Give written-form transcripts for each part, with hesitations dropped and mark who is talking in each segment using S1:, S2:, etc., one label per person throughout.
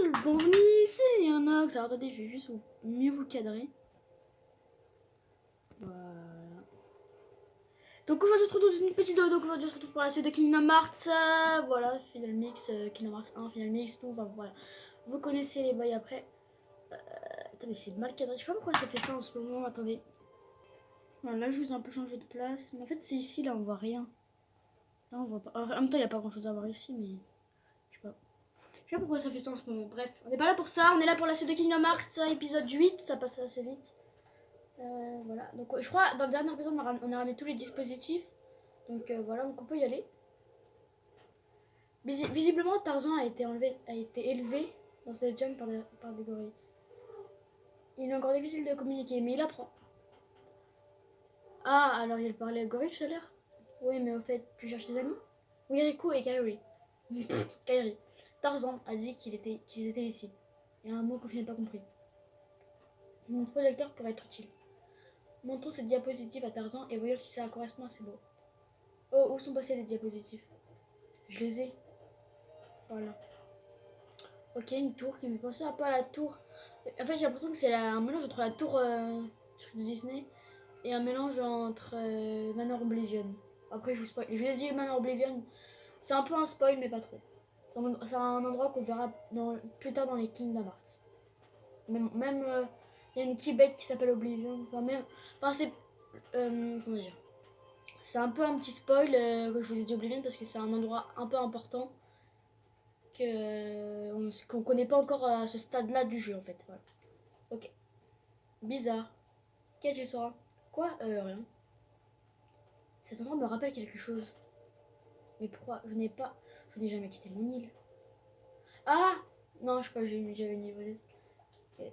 S1: le donjon ici, il y en a. Alors attendez, je vais juste mieux vous cadrer. Voilà. Donc aujourd'hui, on se retrouve dans une petite vidéo. Donc aujourd'hui, on se retrouve pour la suite de Kingdom Hearts. Voilà, Final Mix, Kingdom Hearts 1, Final Mix, tout. Enfin, voilà. Vous connaissez les bails après. Attends, mais c'est mal cadré. Je sais pas pourquoi ça fait ça en ce moment. Attendez. Voilà, là, je vous ai un peu changé de place. Mais en fait, c'est ici, là, on voit rien. Là, on voit pas. En même temps, il n'y a pas grand chose à voir ici, mais. Je sais pas. Je sais pas pourquoi ça fait ça en ce moment. Bref, on n'est pas là pour ça. On est là pour la suite de Kingdom Hearts, épisode 8. Ça passe assez vite. Voilà. Donc, je crois, dans le dernier épisode, on a ramené tous les dispositifs. Donc, voilà, donc on peut y aller. Visiblement, Tarzan a été élevé dans cette jungle par des gorilles. Il est encore difficile de communiquer, mais il apprend. Ah, alors il parlait à gorille tout à l'heure. Oui, mais au fait, tu cherches tes amis? Oui, Riku et Kairi. Kairi. Tarzan a dit qu'ils étaient ici. Il y a un mot que je n'ai pas compris. Mon projecteur pourrait être utile. Montrons cette diapositive à Tarzan et voyons si ça correspond à ces mots. Oh, où sont passées les diapositives? Je les ai. Voilà. Ok, une tour qui me fait penser un peu à la tour. En fait, j'ai l'impression que c'est un mélange entre la tour de Disney et un mélange entre Manor Oblivion. Après, je vous spoil. Je vous ai dit Manor Oblivion. C'est un peu un spoil, mais pas trop. C'est un endroit qu'on verra plus tard dans les Kingdom Hearts. Même il y a une Québec qui s'appelle Oblivion. Enfin, c'est comment dire. C'est un peu un petit spoil que je vous ai dit Oblivion parce que c'est un endroit un peu important qu'on connaît pas encore à ce stade-là du jeu en fait. Voilà. Ok. Bizarre. Qu'est-ce qu'il sera? Quoi? Rien. Cet endroit me rappelle quelque chose. Mais pourquoi? Je n'ai jamais quitté mon île. Ah! Non, je sais pas, j'avais une livraison. Ok.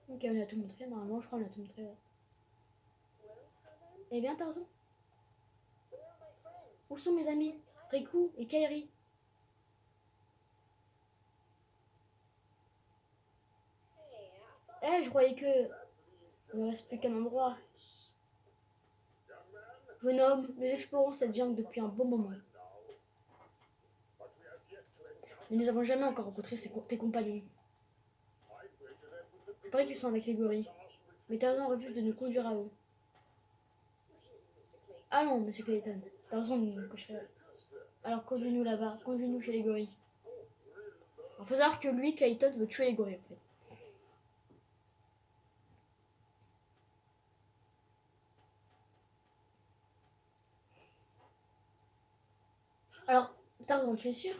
S1: Ok, on a tout montré. Normalement, je crois qu'on a tout montré. Eh bien, Tarzan? Où sont mes amis? Riku et Kairi? Eh, je croyais que... Il ne reste plus qu'un endroit. Jeune homme, nous explorons cette jungle depuis un bon moment. Mais nous n'avons jamais encore rencontré tes compagnons. Il paraît qu'ils sont avec les gorilles. Mais Tarzan refuse de nous conduire à eux. Allons, monsieur Clayton. Tarzan nous cocherait. Alors conduis-nous là-bas, conduis-nous chez les gorilles. Il faut savoir que lui, Clayton, veut tuer les gorilles en fait. Alors, Tarzan, tu es sûr?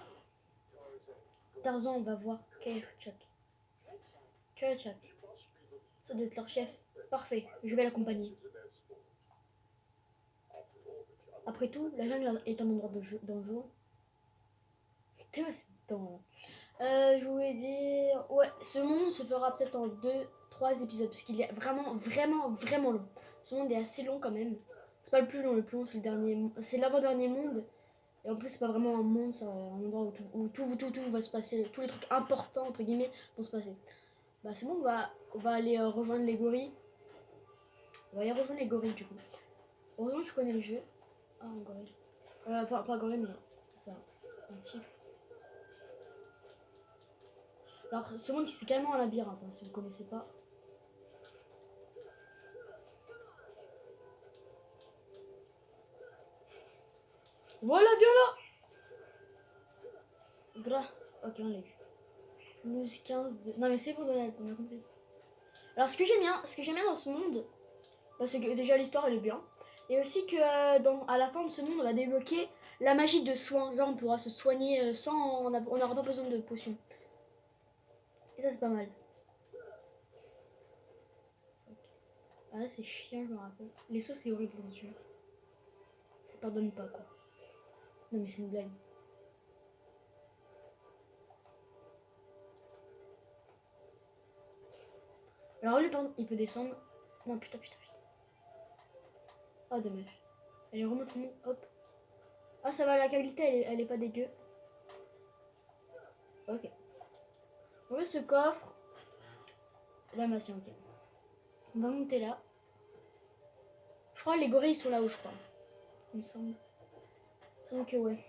S1: Tarzan, on va voir Kerchak. Kerchak. Ça doit être leur chef. Parfait, je vais l'accompagner. Après tout, la jungle est un endroit dangereux. Je voulais dire... Ouais, ce monde se fera peut-être en 2-3 épisodes. Parce qu'il est vraiment, vraiment, vraiment long. Ce monde est assez long quand même. C'est pas le plus long c'est le dernier... C'est l'avant-dernier monde. Et en plus, c'est pas vraiment un monde, c'est un endroit où tout va se passer. Tous les trucs importants, entre guillemets, vont se passer. Bah c'est bon, on va aller rejoindre les gorilles. On va aller rejoindre les gorilles du coup. Heureusement que je connais le jeu. Ah, un gorille. Enfin, pas un gorille, mais c'est ça. Un type. Alors, ce monde, c'est carrément un labyrinthe, hein, si vous connaissez pas. Voilà, viens là. Ok, on l'a eu. Plus 15 de... Non mais c'est bon, on a compris. Alors ce que j'aime bien dans ce monde, bah, c'est que déjà l'histoire elle est bien. Et aussi que à la fin de ce monde, on va débloquer la magie de soin. Genre on pourra se soigner sans... On n'aura pas besoin de potions. Et ça c'est pas mal. Okay. Ah là c'est chiant, je me rappelle. Les sauces c'est horrible dans ce jeu. Ça pardonne pas quoi. Non mais c'est une blague. Alors lui, pardon, il peut descendre. Non, putain. Ah, dommage. Allez, remonte. Hop. Ah, ça va, la qualité, elle est pas dégueu. Ok. On met ce coffre. Dalmatien, ok. On va monter là. crois que les gorilles sont là-haut, je crois. Il me semble. Il me semble que ouais.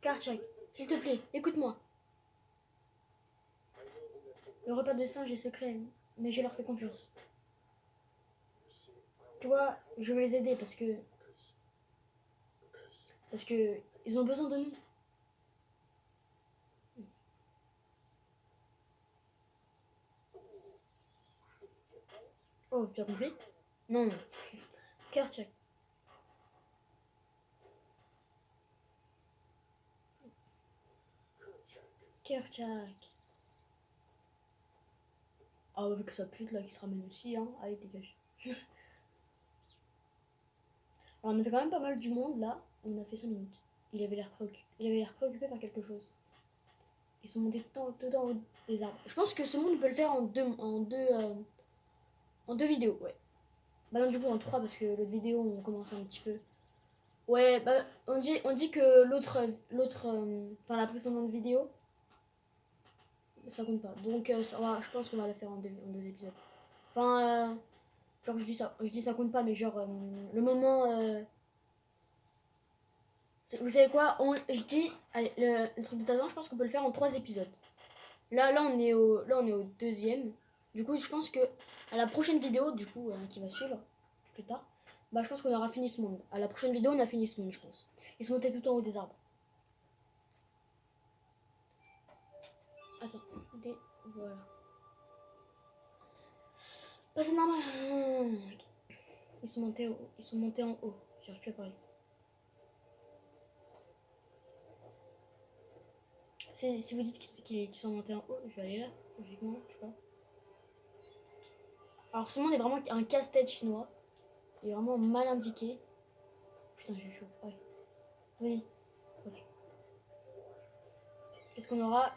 S1: Karchak, s'il te plaît, écoute-moi. Le repas des singes est secret, mais je leur fais confiance. Tu vois, je vais les aider parce que ils ont besoin de nous. Oh, tu as compris? Non, non. Karchak. Kerchak. Ah, avec sa pute là qui se ramène aussi, hein. Allez, dégage. Alors, on avait quand même pas mal du monde là. On a fait 5 minutes. Il avait l'air préoccupé. Il avait l'air préoccupé par quelque chose. Ils sont montés tout en haut des arbres. Je pense que ce monde on peut le faire en deux vidéos, ouais. Bah non, du coup en trois parce que l'autre vidéo on commence un petit peu. Ouais, bah on dit que enfin la précédente vidéo, ça compte pas. Donc je pense qu'on va le faire en deux épisodes. Enfin, genre je dis ça compte pas, mais genre le moment. Vous savez quoi? Je dis, allez, le truc de Tarzan, je pense qu'on peut le faire en trois épisodes. Là on est au deuxième. Du coup, je pense que à la prochaine vidéo, du coup, qui va suivre plus tard, bah je pense qu'on aura fini ce monde. À la prochaine vidéo, on a fini ce monde, je pense. Ils sont montés tout en haut des arbres. Attends, voilà. Bah c'est normal. Ils sont montés en haut. J'arrive plus à parler. Si vous dites qu'ils sont montés en haut, je vais aller là, logiquement, je sais pas. Alors ce monde est vraiment un casse-tête chinois. Il est vraiment mal indiqué. Putain, j'ai chaud. Ouais. Oui. Ok. Qu'est-ce qu'on aura?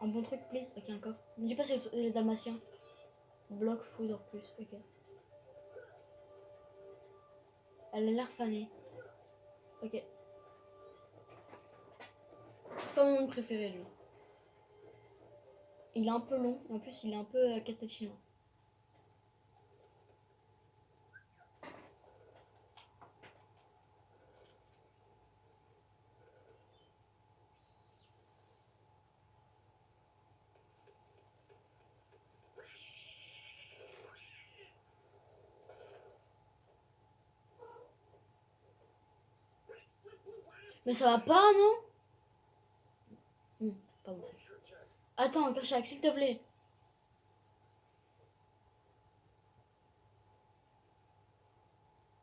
S1: Un bon truc, please. Ok, un coffre. Ne dis pas c'est les dalmatiens. Bloc foudre plus. Ok. Elle a l'air fanée. Ok. C'est pas mon monde préféré, lui. Il est un peu long. Et en plus, il est un peu casse-tête chinois. Mais ça va pas, non? Pardon. Attends, Kershak, s'il te plaît.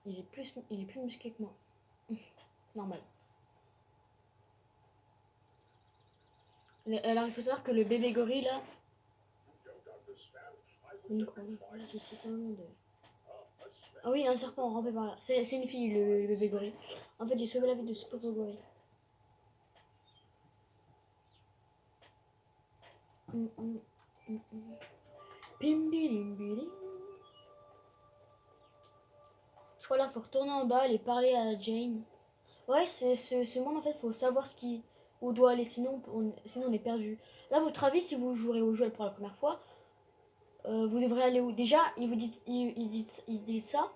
S1: Il est plus musclé que moi. Normal. Alors, il faut savoir que le bébé gorille, là... Ah oui, un serpent rampé par là. C'est une fille, le bébé gorille. En fait, j'ai sauvé la vie de ce pauvre gorille. Je crois là, faut retourner en bas, aller parler à Jane. Ouais, ce monde, en fait, faut savoir où doit aller, sinon on est perdu. Là, votre avis, si vous jouerez au jeu pour la première fois, vous devrez aller où? Déjà, ils disent ça.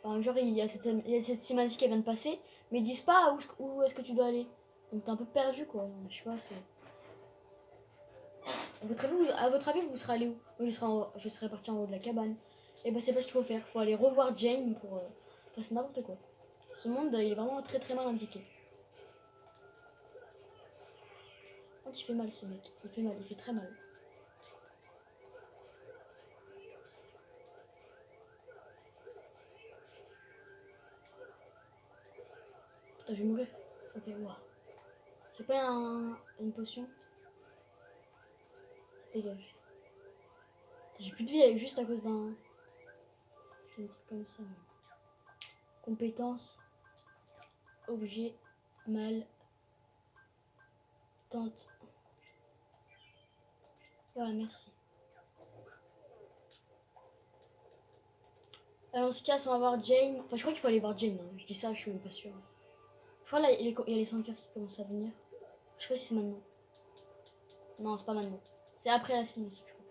S1: Enfin, genre, il y a cette cinématique qui vient de passer, mais ils disent pas où est-ce que tu dois aller. Donc t'es un peu perdu, quoi. Je sais pas, c'est... À votre avis, vous serez allé où? Moi, je serais parti en haut de la cabane. Et ben, c'est pas ce qu'il faut faire. Faut aller revoir Jane pour... Enfin, c'est n'importe quoi. Ce monde, il est vraiment très très mal indiqué. Oh, il fait mal, ce mec. Il fait mal, il fait très mal. Putain, je vais mourir. Ok, wow. J'ai pas une potion. Dégage. J'ai plus de vie juste à cause d'un... J'ai des trucs comme ça. Compétence. Objet. Mal. Tente. Voilà, merci. Alors on se casse, on va voir Jane. Enfin, je crois qu'il faut aller voir Jane. Hein. Je dis ça, je suis même pas sûre. crois là, il y a les 5 heures qui commencent à venir. Je sais pas si c'est maintenant. Non, c'est pas maintenant. C'est après la cinématique, je crois.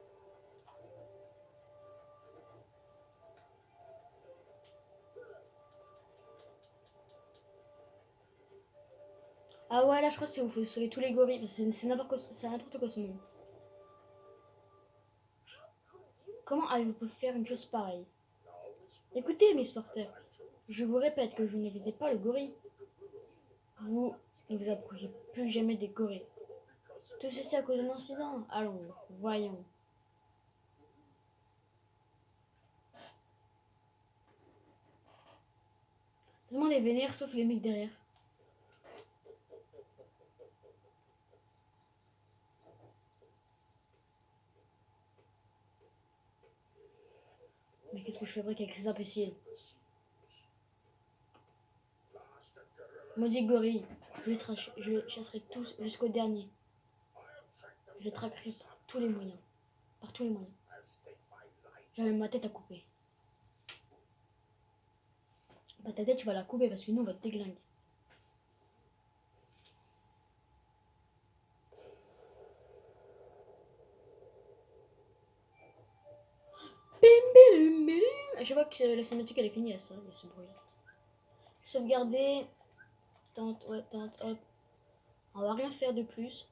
S1: Ah ouais, là, je crois que c'est où il faut sauver tous les gorilles. C'est n'importe quoi ce monde. Comment avez-vous pu faire une chose pareille? Écoutez, Miss Porter, je vous répète que je ne visais pas le gorille. Vous ne vous approchez plus jamais des gorilles. Tout ceci à cause d'un incident. Allons, voyons. Tout le monde est vénère sauf les mecs derrière. Mais qu'est-ce que je fabrique avec ces imbéciles? Maudit gorille, je les chasserai tous jusqu'au dernier. Je les traquerai par tous les moyens. Par tous les moyens. J'ai même ma tête à couper. Bah, ta tête, tu vas la couper parce que nous, on va te déglinguer. Je vois que la cinématique elle est finie à ça, il y a ce bruit. Sauvegarder. Tente, ouais, tente, hop. On va rien faire de plus.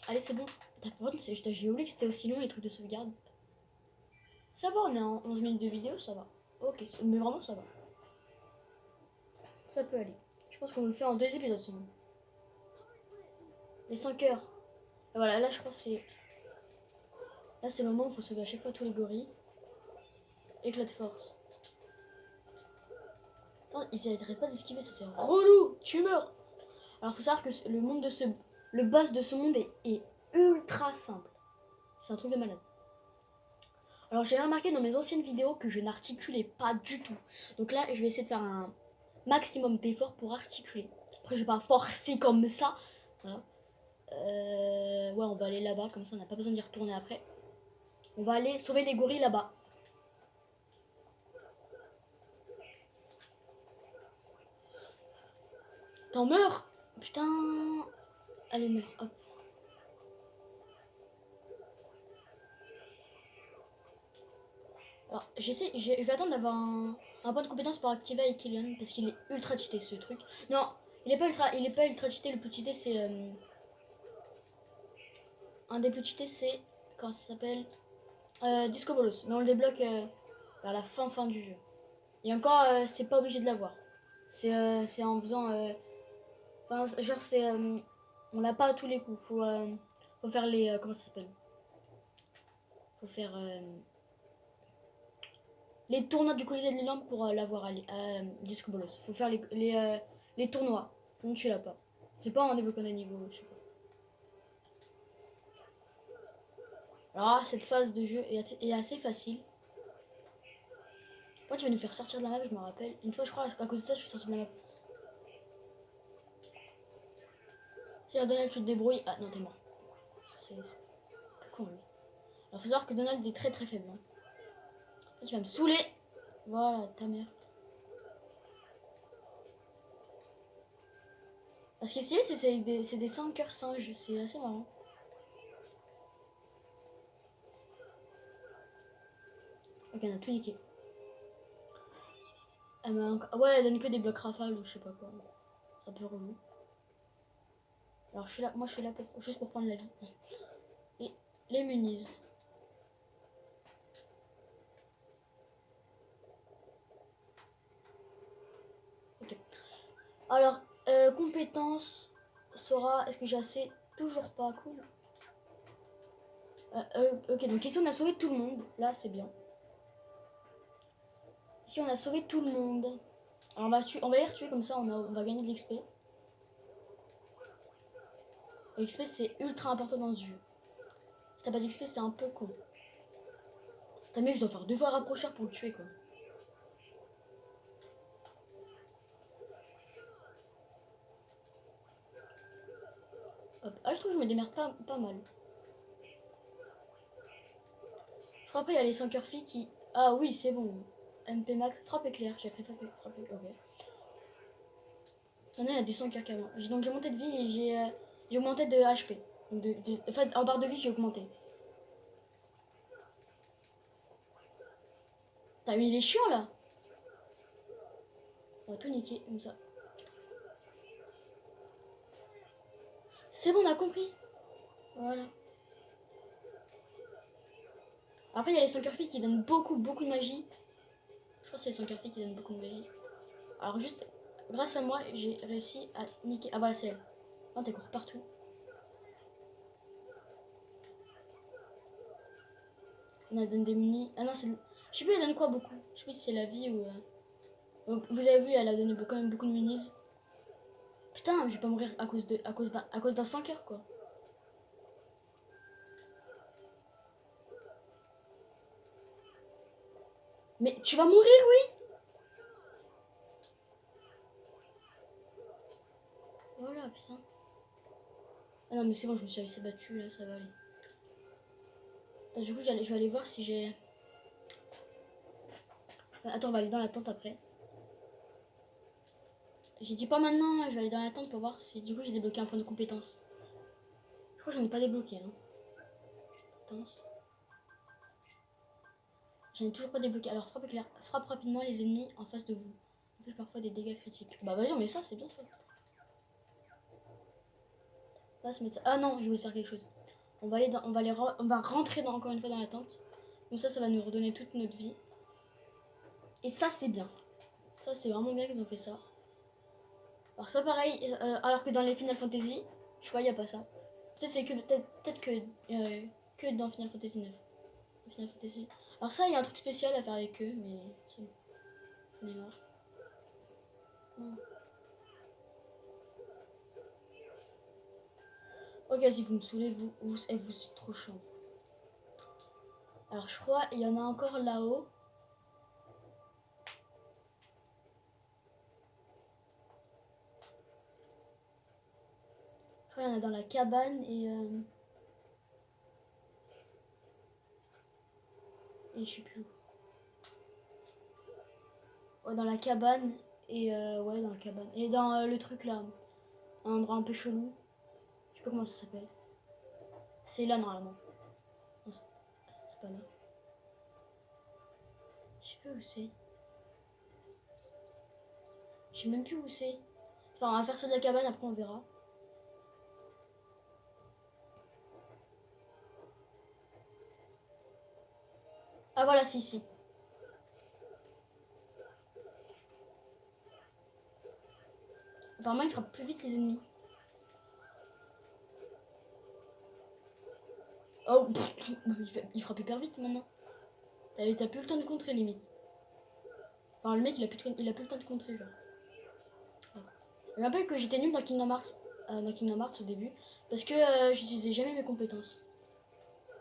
S1: Allez, c'est bon. T'as pas honte, j'ai oublié que c'était aussi long les trucs de sauvegarde. Ça va, on est en 11 minutes de vidéo, ça va. Ok, mais vraiment ça va. Ça peut aller. Je pense qu'on va le faire en 2 épisodes seulement. Les 5 heures. Et voilà, là je crois que c'est. Là c'est le moment où il faut sauver à chaque fois tous les gorilles. Éclat de force. Non, ils n'arrêtent pas d'esquiver, ça c'est relou. Tu meurs. Alors faut savoir que le monde de ce. Le boss de ce monde est ultra simple. C'est un truc de malade. Alors j'ai remarqué dans mes anciennes vidéos que je n'articulais pas du tout. Donc là je vais essayer de faire un maximum d'efforts pour articuler. Après je vais pas forcer comme ça. Voilà. Ouais, on va aller là-bas, comme ça on n'a pas besoin d'y retourner après. On va aller sauver les gorilles là-bas. T'en meurs? Putain. Allez, meurs, hop. Alors, je vais attendre d'avoir un point de compétence pour activer avec Killian, parce qu'il est ultra cheaté ce truc. Non, il est pas ultra cheaté, le plus cheaté c'est... un des plus cheatés c'est... Comment ça s'appelle? Disco Bolos, mais on le débloque vers la fin du jeu. Et encore, c'est pas obligé de l'avoir. C'est en faisant... Enfin, genre c'est... on l'a pas à tous les coups, faut faire les... comment ça s'appelle? Faut faire... les tournois du Colisée de l'Olympe pour l'avoir à Disco Bolos. Faut faire les tournois, sinon tu l'as pas. C'est pas en débloquant des niveaux, je sais pas. Alors cette phase de jeu est assez facile. Moi tu vas nous faire sortir de la map, je me rappelle. Une fois je crois à cause de ça je suis sorti de la map. Si Donald tu te débrouilles. Ah non t'es mort. C'est con lui. Alors faut savoir que Donald est très très faible. Hein. Là, tu vas me saouler. Voilà ta mère. Parce qu'ici c'est des 5 cœurs singes, c'est assez marrant. Ok on a tout niqué. Ouais, elle donne que des blocs rafales ou je sais pas quoi. C'est un peu relou. Alors je suis là, moi je suis là juste pour prendre la vie. Et les munies. Ok. Alors, compétence sera... Est-ce que j'ai assez? Toujours pas, cool. Ok, donc ici on a sauvé tout le monde. Là c'est bien. Ici on a sauvé tout le monde. Alors on va les retuer comme ça, on va gagner de l'XP. L'XP c'est ultra important dans ce jeu. Si t'as pas d'XP c'est un peu con. T'as mis je dois faire 2 fois rapprocheur pour le tuer quoi. Hop. Ah je trouve que je me démerde pas mal. Je crois après il y a les 5 heures filles qui... Ah oui c'est bon. MP max, frappe éclair, j'ai appris frappe ok. Maintenant il y a des 100 cœurs qu'avant. Donc j'ai monté de vie et j'ai augmenté de HP. Donc enfin, en barre de vie j'ai augmenté. T'as mis les chiants là. On va tout niquer comme ça. C'est bon, on a compris. Voilà. Après, il y a les 5 cœurs filles qui donnent beaucoup de magie. Je crois que c'est les 5 cœurs filles qui donnent beaucoup de magie. Alors, juste, grâce à moi, j'ai réussi à niquer. Ah, voilà, c'est elle. Oh, t'es cours partout. On a donné des munis. Ah non, c'est. Je sais plus, elle donne quoi beaucoup. Je sais plus si c'est la vie ou. Vous avez vu, elle a donné quand même beaucoup de munis. Putain, je vais pas mourir à cause d'un 100 cœurs quoi. Mais tu vas mourir, oui. Voilà, putain. Ah non, mais c'est bon, je me suis assez battue là, ça va aller. Donc, du coup, je vais aller voir si j'ai. Attends, on va aller dans la tente après. J'ai dit pas maintenant, je vais aller dans la tente pour voir si du coup j'ai débloqué un point de compétence. Je crois que j'en ai pas débloqué. Hein. Attends. J'en ai toujours pas débloqué. Alors frappe rapidement les ennemis en face de vous. On fait parfois des dégâts critiques. Bah vas-y, on met ça, c'est bien ça. On va se mettre ça. Ah non, je voulais faire quelque chose. On va rentrer encore une fois dans la tente. Comme ça va nous redonner toute notre vie. Et ça, c'est bien ça. Ça, c'est vraiment bien qu'ils ont fait ça. Alors c'est pas pareil, alors que dans les Final Fantasy, je crois, il n'y a pas ça. Peut-être que dans Final Fantasy 9. Final Fantasy. Alors ça, il y a un truc spécial à faire avec eux, mais c'est bon. J'en ai marre. Non. Ok, si vous me saoulez, vous c'est trop chiant. Alors je crois, il y en a encore là-haut. Je crois qu'il y en a dans la cabane et je sais plus où. Ouais, dans la cabane ouais, dans la cabane. Et dans le truc là, un endroit un peu chelou. Je sais pas comment ça s'appelle. C'est là normalement. Non, c'est pas là. Je sais plus où c'est. Je sais même plus où c'est. Enfin, on va faire ça de la cabane, après on verra. Ah voilà, c'est ici. Apparemment, il frappe plus vite les ennemis. Oh, il frappe hyper vite maintenant. T'as plus le temps de contrer limite. Enfin, le mec, il a plus le temps de contrer, genre. Je me rappelle que j'étais nul dans Kingdom Hearts au début, parce que j'utilisais jamais mes compétences.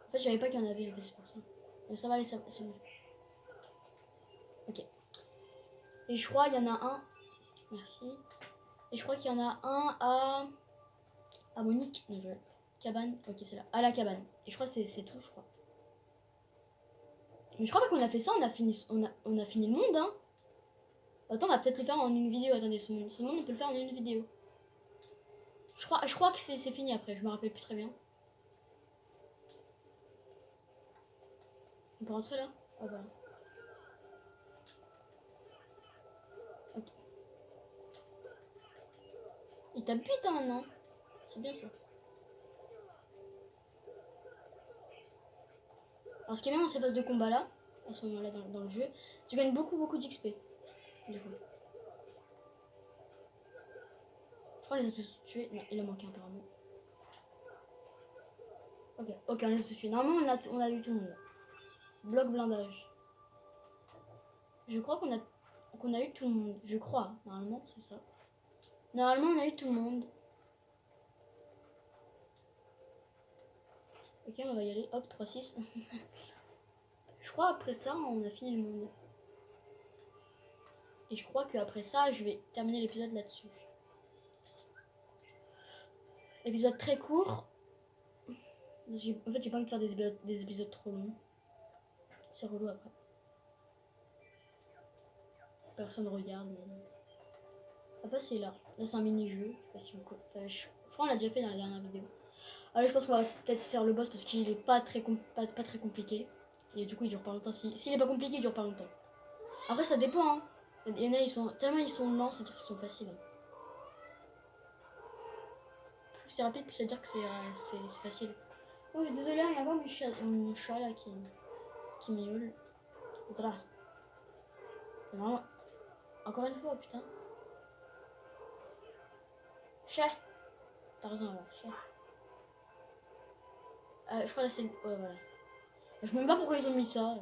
S1: En fait, je savais pas qu'il y en avait, en fait, c'est pour ça. Mais ça va aller, c'est bon. Ok. Et je crois qu'il y en a un. Merci. Et je crois qu'il y en a un à Monique. Non, cabane. Ok, c'est là. À la cabane. Et je crois que c'est tout, je crois. Mais je crois pas qu'on a fait ça, on a fini le monde, hein. Attends, on va peut-être le faire en une vidéo. Attendez, ce monde, on peut le faire en une vidéo. Je crois que c'est fini après, je me rappelle plus très bien. On peut rentrer là. Ah voilà. Ok. Il tape vite, hein, non. C'est bien ça. Alors ce qui est bien dans ces phases de combat là, à ce moment là dans le jeu, tu gagnes beaucoup d'XP. Du coup. Je crois qu'on les a tous tués. Non, il en manque un apparemment. Ok, on les a tous tués. Normalement on a eu tout le monde. Bloc blindage. Je crois qu'on a eu tout le monde. Je crois, normalement, c'est ça. Normalement on a eu tout le monde. Ok, on va y aller. Hop, 3-6. Je crois après ça, on a fini le monde. Et je crois qu'après ça, je vais terminer l'épisode là-dessus. Épisode très court. En fait, j'ai pas envie de faire des épisodes trop longs. C'est relou après. Personne regarde. Mais... Ah bah c'est là. Là, c'est un mini-jeu. Je sais pas si enfin, je crois qu'on l'a déjà fait dans la dernière vidéo. Allez, je pense qu'on va peut-être faire le boss parce qu'il est pas très, pas très compliqué. Et du coup, il dure pas longtemps. S'il est pas compliqué, il dure pas longtemps. Après, ça dépend. Hein. Il y en a, ils sont tellement ils sont lents, c'est-à-dire qu'ils sont faciles. Hein. Plus c'est rapide, plus c'est-à-dire que c'est facile. Oh, je suis désolée, il y a pas mon chat là qui miaule. Voilà. Vraiment. Encore une fois, putain. Chat. T'as raison alors, chat. Je crois là c'est... Ouais, voilà. Je sais même pas pourquoi ils ont mis ça.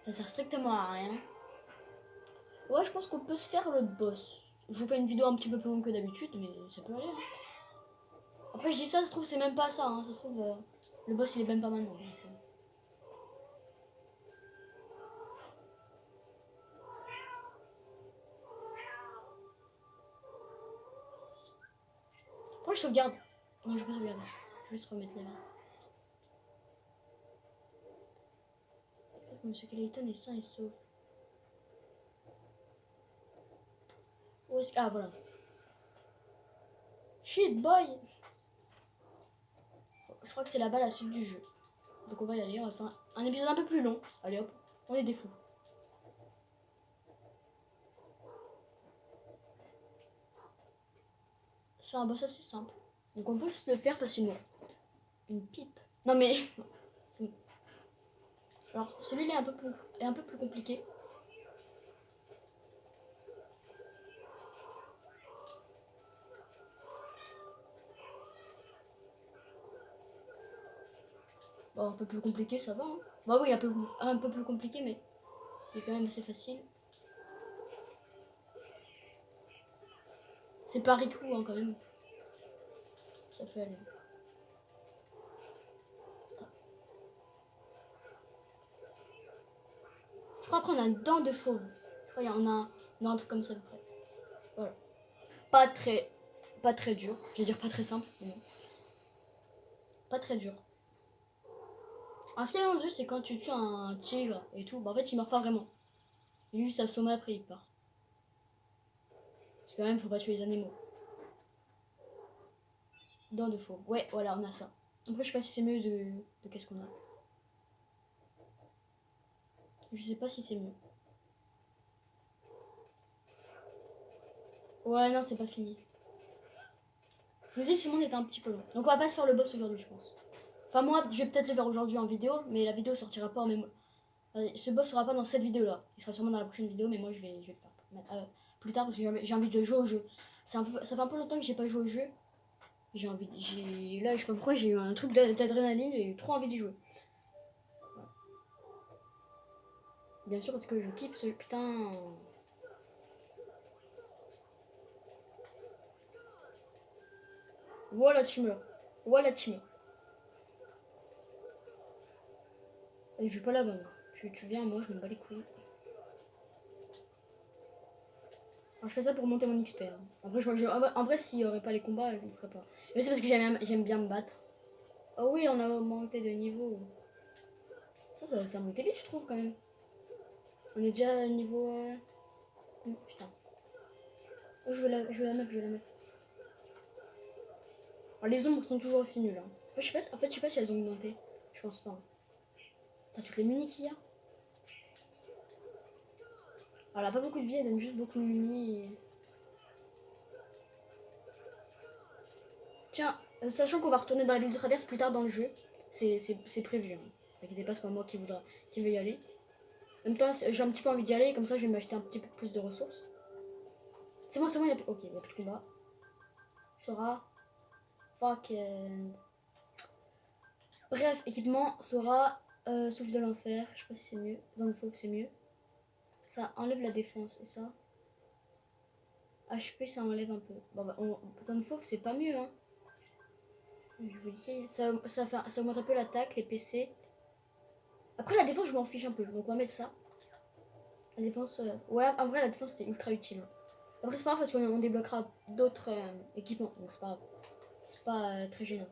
S1: Ça sert strictement à rien. Ouais, je pense qu'on peut se faire le boss. Je vous fais une vidéo un petit peu plus longue que d'habitude, mais ça peut aller. Hein. Après, je dis ça se trouve, c'est même pas ça. Hein. Ça se trouve, le boss il est même pas maintenant. Donc, Pourquoi je sauvegarde? Non, je vais pas sauvegarder. Je vais juste remettre les mains. Monsieur Clayton est sain et sauf. Où est-ce que... Ah, voilà. Shit, boy! Je crois que c'est là-bas la suite du jeu. Donc on va y aller, on va faire un épisode un peu plus long. Allez hop, on est des fous. C'est un boss assez simple. Donc on peut se le faire facilement. Une pipe. Non mais... Alors celui-là est un peu plus compliqué. Bon, un peu plus compliqué, ça va. Hein. Bah oui, un peu plus compliqué, mais il est quand même assez facile. C'est pas Riku hein, quand même. Ça peut aller. Je crois qu'on a une dent de fauve. Je crois qu'il y en a un truc comme ça à peu près. Voilà. Pas très dur. Je vais dire pas très simple, mais non. Pas très dur. Un film en jeu, c'est quand tu tues un tigre et tout. Bah, en fait, il meurt pas vraiment. Il est juste assommé après, il part. Parce que quand même, faut pas tuer les animaux. Dents de fauve. Ouais, voilà, on a ça. Après, je sais pas si c'est mieux de qu'est-ce qu'on a. Je sais pas si c'est mieux. Ouais, non, c'est pas fini. Je me dis si le monde était un petit peu long. Donc on va pas se faire le boss aujourd'hui, je pense. Enfin, moi, je vais peut-être le faire aujourd'hui en vidéo, mais la vidéo sortira pas en même... Ce boss sera pas dans cette vidéo-là. Il sera sûrement dans la prochaine vidéo, mais moi, je vais le faire plus tard parce que j'ai envie de jouer au jeu. Ça fait un peu longtemps que j'ai pas joué au jeu. Là, je sais pas pourquoi, j'ai eu un truc d'adrénaline, j'ai eu trop envie d'y jouer. Voilà. Bien sûr, parce que je kiffe ce putain... Voilà, tu meurs. Voilà, tu meurs. Et je vais pas là-bas. Tu viens, moi, je me bats les couilles. Alors, je fais ça pour monter mon XP. Hein. En vrai, s'il y aurait pas les combats, je ne ferais pas. Mais c'est parce que j'aime bien me battre. Oh oui, on a augmenté de niveau. Ça a monté vite, je trouve, quand même. On est déjà à niveau... putain. Oh, je veux la meuf. Alors, les ombres sont toujours aussi nulles. Hein. En fait, je sais pas si elles ont augmenté. Je pense pas. Hein. T'as toutes les munis qu'il y a. Alors, elle a pas beaucoup de vie, elle donne juste beaucoup de munis. Et... Tiens, sachant qu'on va retourner dans la ville de traverse plus tard dans le jeu. C'est prévu. Hein. T'inquiète pas, c'est pas moi qui veut y aller. En même temps, j'ai un petit peu envie d'y aller, comme ça je vais m'acheter un petit peu plus de ressources. C'est bon, il y a plus... Ok, il y a plus de combat. Sora. Fucking... Bref, équipement, Sora, souffle de l'enfer. Je sais pas si c'est mieux. Dans le fauve, c'est mieux. Ça enlève la défense, et ça. HP, ça enlève un peu. Bon, bah, dans le fauve, c'est pas mieux, hein. Je vous dis, ça augmente un peu l'attaque, les PC. Après, la défense, je m'en fiche un peu. Donc, on va mettre ça. La défense, ouais, en vrai, la défense, c'est ultra utile. Après, c'est pas grave parce qu'on débloquera d'autres équipements. Donc, c'est pas grave. C'est pas très gênant.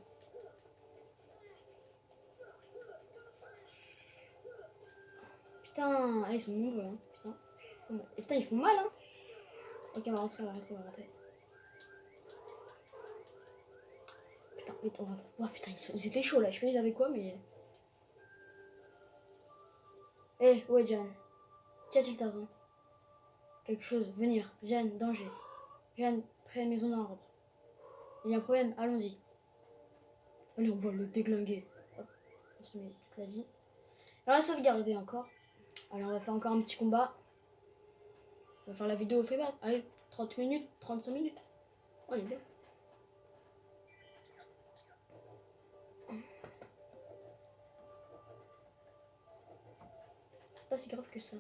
S1: Putain, ah, ils sont nombreux, hein. Putain. Putain, ils font mal, hein. Ok, on va rentrer, on va rentrer, on va rentrer. Putain, vite, on va... Oh putain, ils étaient chauds là, je sais pas ils avaient quoi, mais... Eh, ouais, Jeanne. Qu'y a-t-il, Tarzan? Quelque chose, venir. Jeanne, danger. Jeanne, près la maison d'ordre. Il y a un problème, allons-y. Allez, on va le déglinguer. Hop, on se met toute la vie. On va sauvegarder encore. Allez, on va faire encore un petit combat. On va faire la vidéo au freebird. Allez, 30 minutes, 35 minutes. Oh, il est bien. C'est pas si grave que ça.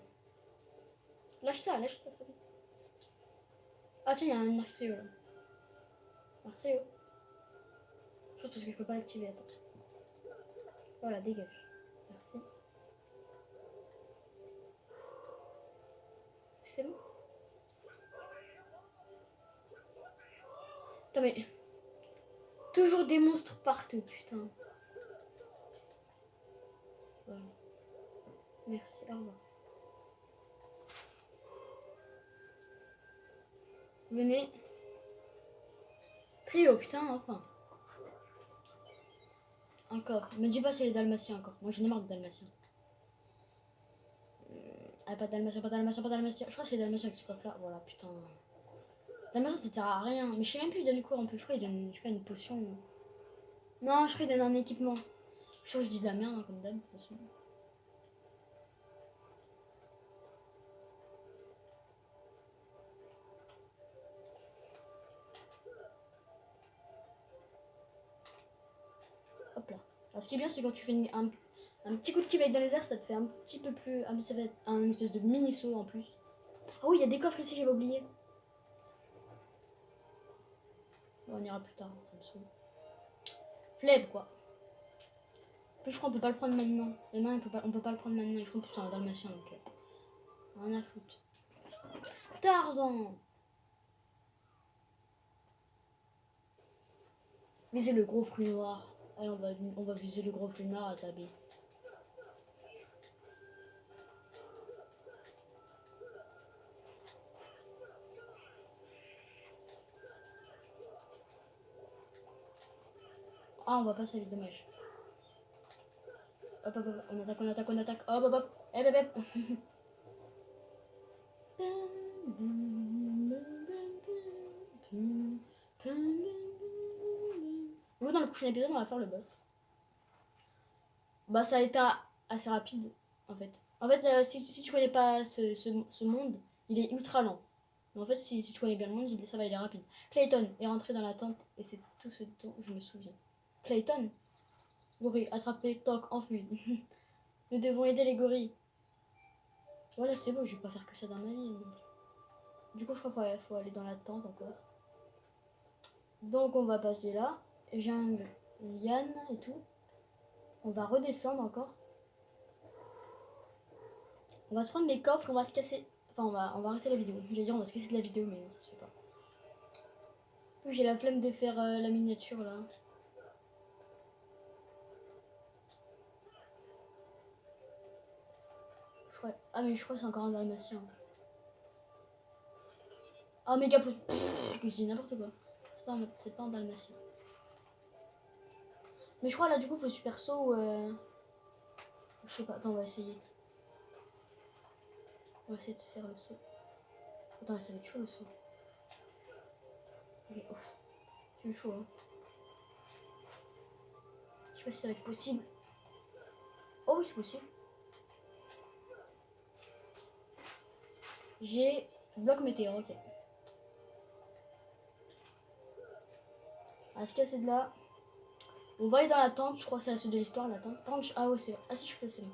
S1: Lâche ça, ça. Ah tiens, il y a un marque-trio là. Marque-trio. Je pense parce que je peux pas l'activer, attends. Voilà, dégage. Merci. C'est bon. Putain mais... Toujours des monstres partout, putain. Voilà. Merci, au revoir. Venez. Trio, putain, enfin. Encore. Me dis pas c'est les dalmatiens encore. Moi j'en ai marre de dalmatiens. Ah, pas de dalmatien, pas de dalmatien, pas de dalmatien. Je crois que c'est les dalmatiens qui se coiffent là. Voilà, putain. Dalmatien ça sert à rien. Mais je sais même plus il donne quoi en plus. Je crois qu'il donne, je sais pas, une potion. Non, je crois qu'il donne un équipement. Je crois que je dis de la merde hein, comme d'hab de toute façon. Hop là. Alors, ce qui est bien, c'est quand tu fais un petit coup de kick dans les airs, ça te fait un petit peu plus. Ça fait un espèce de mini saut en plus. Ah oui, il y a des coffres ici, j'avais oublié. Bon, on ira plus tard, ça me saoule. Fleb quoi. En plus, je crois qu'on peut pas le prendre maintenant. Les mains, on peut pas le prendre maintenant. Je crois que c'est un dalmatien donc. Rien à foutre. Tarzan. Viser le gros fruit noir. Allez, on va viser le gros fruit noir à Tabi. Ah, on va passer vite, dommage. Hop, hop, hop, on attaque, on attaque, on attaque. Hop, hop, hop. Hop, hop, hop. Nous, dans le prochain épisode, on va faire le boss. Bah, ça a été assez rapide, en fait. En fait, si tu connais pas ce monde, il est ultra lent. Mais en fait, si tu connais bien le monde, ça va, il est rapide. Clayton est rentré dans la tente et c'est tout ce dont je me souviens. Clayton? Gorille, attrapé, toc, enfui. Nous devons aider les gorilles. Voilà, c'est beau, je vais pas faire que ça dans ma vie. Donc. Du coup, je crois qu'il faut aller dans la tente encore. Donc, on va passer là. Jungle, liane et tout. On va redescendre encore. On va se prendre les coffres, on va se casser. Enfin, on va arrêter la vidéo. J'allais dire, on va se casser de la vidéo, mais ça se fait pas. J'ai la flemme de faire la miniature là. Ah, mais je crois que c'est encore un dalmatien. Ah, méga pouce. Je dis n'importe quoi. C'est pas un dalmatien. Mais je crois là, du coup, faut super saut ou. Je sais pas, attends, on va essayer. On va essayer de faire le saut. Attends, ça va être chaud le saut. Ok, ouf. C'est chaud, hein. Je sais pas si ça va être possible. Oh oui, c'est possible. J'ai bloc météore, ok. On va se casser de là. On va aller dans la tente, je crois que c'est la suite de l'histoire, la tente. Par contre, ah ouais, c'est vrai. Ah si, je peux, c'est bon.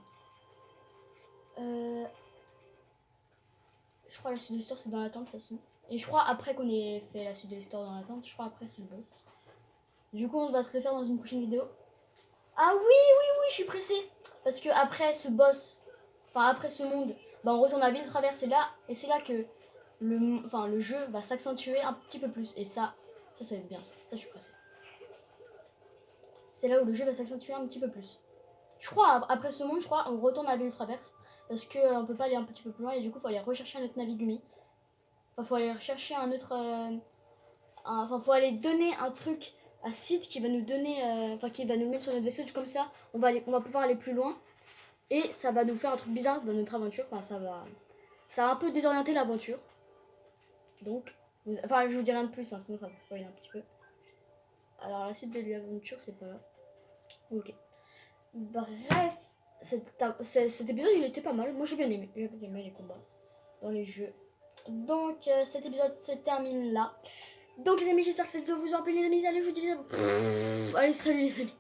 S1: Je crois que la suite de l'histoire, c'est dans la tente, de toute façon. Et je crois après qu'on ait fait la suite de l'histoire dans la tente, je crois après c'est le boss. Du coup, on va se le faire dans une prochaine vidéo. Ah oui, je suis pressée. Parce que après ce boss, enfin après ce monde, bah, on retourne à Ville Traverse et c'est là que le jeu va s'accentuer un petit peu plus. Et ça va être bien. Ça, je suis pressée. C'est là où le jeu va s'accentuer un petit peu plus. Je crois, après ce monde, on retourne à Ville Traverse. Parce qu'on peut pas aller un petit peu plus loin et du coup, il faut aller rechercher un autre Navigumi. Enfin, faut aller chercher un autre... Enfin, faut aller donner un truc à Sid qui va nous donner... Enfin, qui va nous mettre sur notre vaisseau. Comme ça, on va pouvoir aller plus loin. Et ça va nous faire un truc bizarre dans notre aventure. Enfin, ça va un peu désorienter l'aventure. Donc... Enfin, je vous dis rien de plus, hein, sinon ça va spoiler un petit peu. Alors, la suite de l'aventure, c'est pas là. Ok. Bref, cet épisode, il était pas mal. Moi, j'ai bien aimé. J'ai bien aimé les combats dans les jeux. Donc, cet épisode se termine là. Donc, les amis, j'espère que cette vidéo vous aura plu, les amis. Allez, je vous dis... Allez, salut, les amis.